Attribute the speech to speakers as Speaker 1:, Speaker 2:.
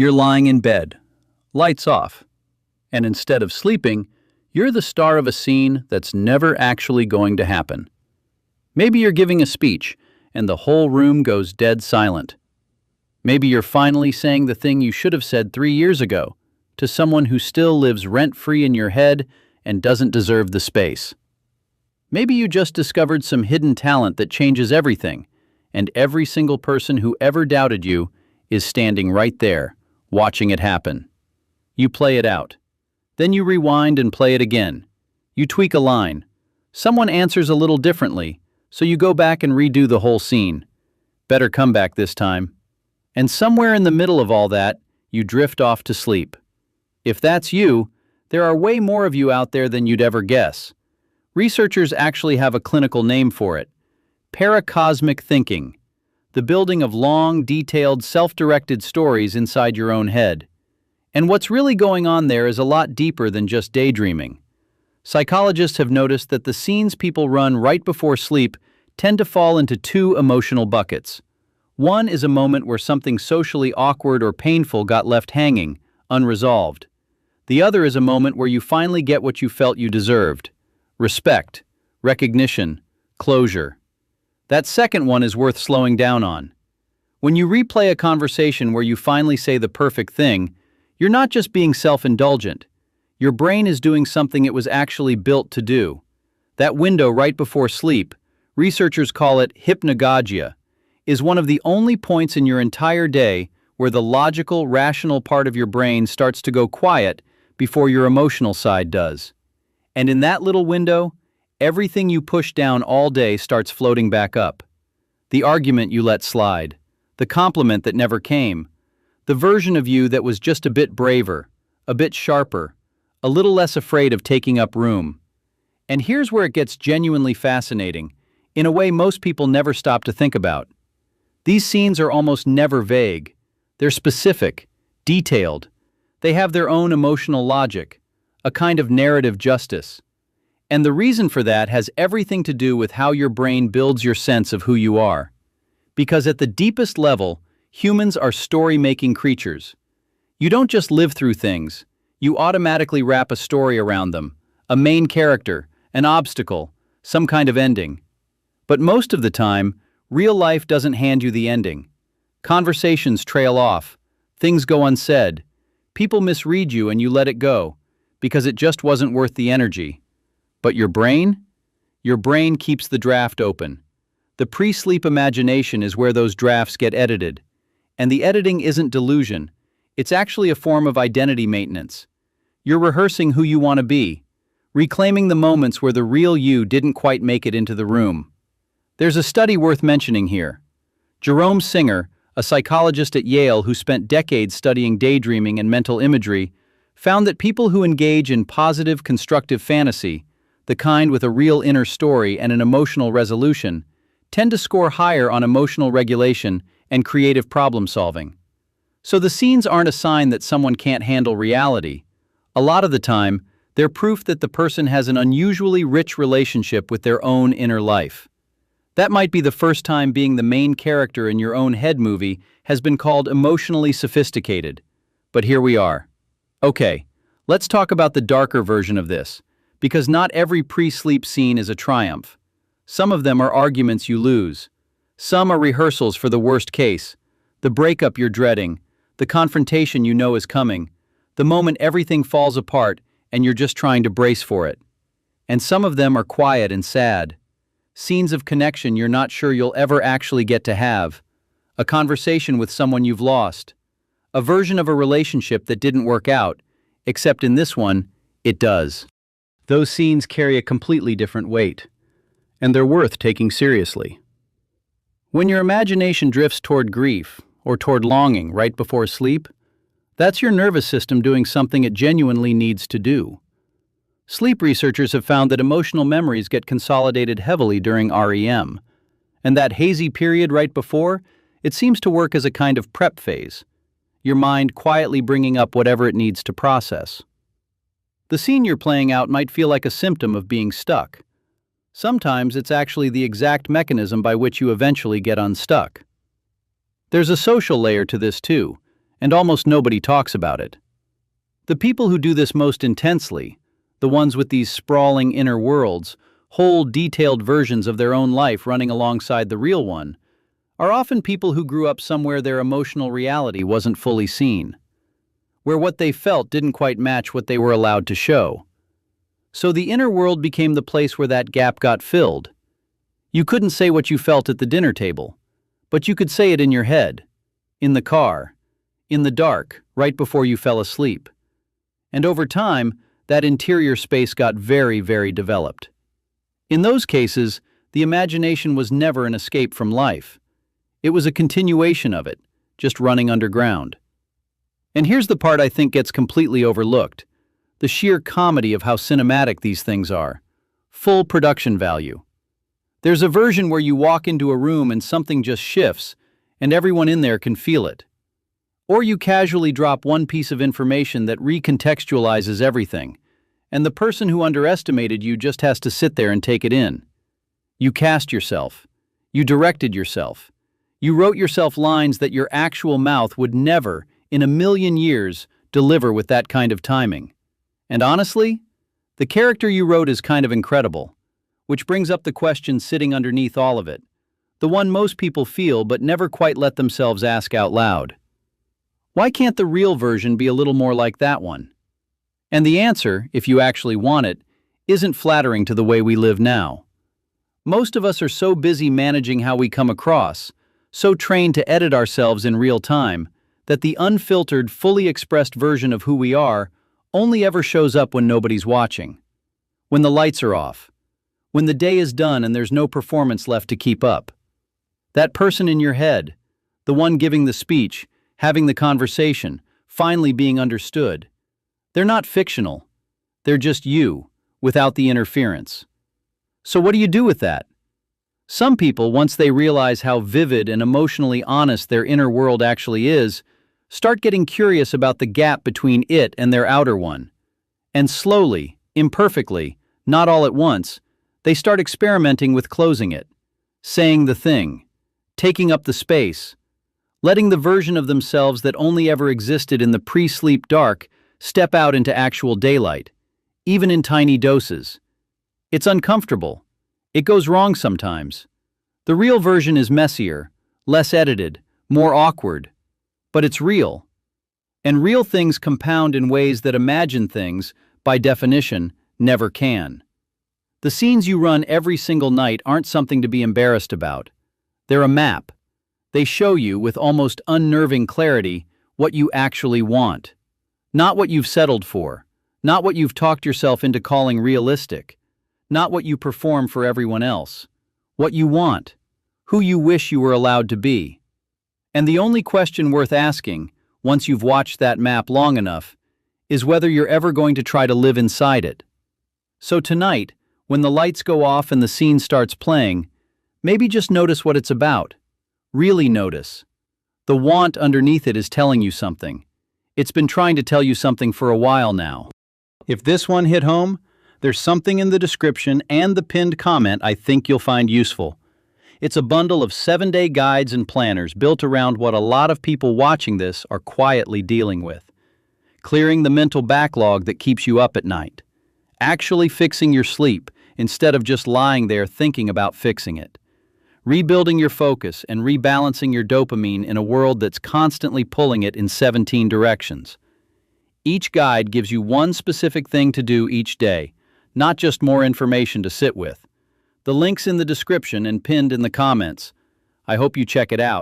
Speaker 1: You're lying in bed, lights off, and instead of sleeping, you're the star of a scene that's never actually going to happen. Maybe you're giving a speech, and the whole room goes dead silent. Maybe you're finally saying the thing you should have said 3 years ago to someone who still lives rent-free in your head and doesn't deserve the space. Maybe you just discovered some hidden talent that changes everything, and every single person who ever doubted you is standing right there, watching it happen. You play it out. Then you rewind and play it again. You tweak a line. Someone answers a little differently, so you go back and redo the whole scene. Better comeback this time. And somewhere in the middle of all that, you drift off to sleep. If that's you, there are way more of you out there than you'd ever guess. Researchers actually have a clinical name for it: paracosmic thinking, the building of long, detailed, self-directed stories inside your own head. And what's really going on there is a lot deeper than just daydreaming. Psychologists have noticed that the scenes people run right before sleep tend to fall into two emotional buckets. One is a moment where something socially awkward or painful got left hanging, unresolved. The other is a moment where you finally get what you felt you deserved: respect, recognition, closure. That second one is worth slowing down on. When you replay a conversation where you finally say the perfect thing, you're not just being self-indulgent. Your brain is doing something it was actually built to do. That window right before sleep, researchers call it hypnagogia, is one of the only points in your entire day where the logical, rational part of your brain starts to go quiet before your emotional side does. And in that little window, everything you push down all day starts floating back up. The argument you let slide, the compliment that never came, the version of you that was just a bit braver, a bit sharper, a little less afraid of taking up room. And here's where it gets genuinely fascinating, in a way most people never stop to think about. These scenes are almost never vague. They're specific, detailed. They have their own emotional logic, a kind of narrative justice. And the reason for that has everything to do with how your brain builds your sense of who you are. Because at the deepest level, humans are story-making creatures. You don't just live through things. You automatically wrap a story around them, a main character, an obstacle, some kind of ending. But most of the time, real life doesn't hand you the ending. Conversations trail off, things go unsaid, people misread you and you let it go, because it just wasn't worth the energy. But your brain? Your brain keeps the draft open. The pre-sleep imagination is where those drafts get edited. And the editing isn't delusion. It's actually a form of identity maintenance. You're rehearsing who you want to be, reclaiming the moments where the real you didn't quite make it into the room. There's a study worth mentioning here. Jerome Singer, a psychologist at Yale who spent decades studying daydreaming and mental imagery, found that people who engage in positive, constructive fantasy, the kind with a real inner story and an emotional resolution, tend to score higher on emotional regulation and creative problem-solving. So the scenes aren't a sign that someone can't handle reality. A lot of the time, they're proof that the person has an unusually rich relationship with their own inner life. That might be the first time being the main character in your own head movie has been called emotionally sophisticated. But here we are. Okay, let's talk about the darker version of this, because not every pre-sleep scene is a triumph. Some of them are arguments you lose. Some are rehearsals for the worst case, the breakup you're dreading, the confrontation you know is coming, the moment everything falls apart and you're just trying to brace for it. And some of them are quiet and sad. Scenes of connection you're not sure you'll ever actually get to have. A conversation with someone you've lost. A version of a relationship that didn't work out, except in this one, it does. Those scenes carry a completely different weight, and they're worth taking seriously. When your imagination drifts toward grief or toward longing right before sleep, that's your nervous system doing something it genuinely needs to do. Sleep researchers have found that emotional memories get consolidated heavily during REM, and that hazy period right before, it seems to work as a kind of prep phase, your mind quietly bringing up whatever it needs to process. The scene you're playing out might feel like a symptom of being stuck. Sometimes it's actually the exact mechanism by which you eventually get unstuck. There's a social layer to this too, and almost nobody talks about it. The people who do this most intensely, the ones with these sprawling inner worlds, whole detailed versions of their own life running alongside the real one, are often people who grew up somewhere their emotional reality wasn't fully seen, where what they felt didn't quite match what they were allowed to show. So the inner world became the place where that gap got filled. You couldn't say what you felt at the dinner table, but you could say it in your head, in the car, in the dark, right before you fell asleep. And over time, that interior space got very, very developed. In those cases, the imagination was never an escape from life. It was a continuation of it, just running underground. And here's the part I think gets completely overlooked: the sheer comedy of how cinematic these things are. Full production value. There's a version where you walk into a room and something just shifts, and everyone in there can feel it. Or you casually drop one piece of information that recontextualizes everything, and the person who underestimated you just has to sit there and take it in. You cast yourself. You directed yourself. You wrote yourself lines that your actual mouth would never, in a million years, deliver with that kind of timing. And honestly, the character you wrote is kind of incredible, which brings up the question sitting underneath all of it, the one most people feel but never quite let themselves ask out loud. Why can't the real version be a little more like that one? And the answer, if you actually want it, isn't flattering to the way we live now. Most of us are so busy managing how we come across, so trained to edit ourselves in real time, that the unfiltered, fully expressed version of who we are only ever shows up when nobody's watching. When the lights are off. When the day is done and there's no performance left to keep up. That person in your head, the one giving the speech, having the conversation, finally being understood. They're not fictional. They're just you, without the interference. So what do you do with that? Some people, once they realize how vivid and emotionally honest their inner world actually is, start getting curious about the gap between it and their outer one. And slowly, imperfectly, not all at once, they start experimenting with closing it, saying the thing, taking up the space, letting the version of themselves that only ever existed in the pre-sleep dark step out into actual daylight, even in tiny doses. It's uncomfortable. It goes wrong sometimes. The real version is messier, less edited, more awkward. But it's real. And real things compound in ways that imagined things, by definition, never can. The scenes you run every single night aren't something to be embarrassed about. They're a map. They show you, with almost unnerving clarity, what you actually want. Not what you've settled for. Not what you've talked yourself into calling realistic. Not what you perform for everyone else. What you want. Who you wish you were allowed to be. And the only question worth asking, once you've watched that map long enough, is whether you're ever going to try to live inside it. So tonight, when the lights go off and the scene starts playing, maybe just notice what it's about. Really notice. The want underneath it is telling you something. It's been trying to tell you something for a while now. If this one hit home, there's something in the description and the pinned comment I think you'll find useful. It's a bundle of 7-day guides and planners built around what a lot of people watching this are quietly dealing with. Clearing the mental backlog that keeps you up at night. Actually fixing your sleep instead of just lying there thinking about fixing it. Rebuilding your focus and rebalancing your dopamine in a world that's constantly pulling it in 17 directions. Each guide gives you one specific thing to do each day, not just more information to sit with. The link's in the description and pinned in the comments. I hope you check it out.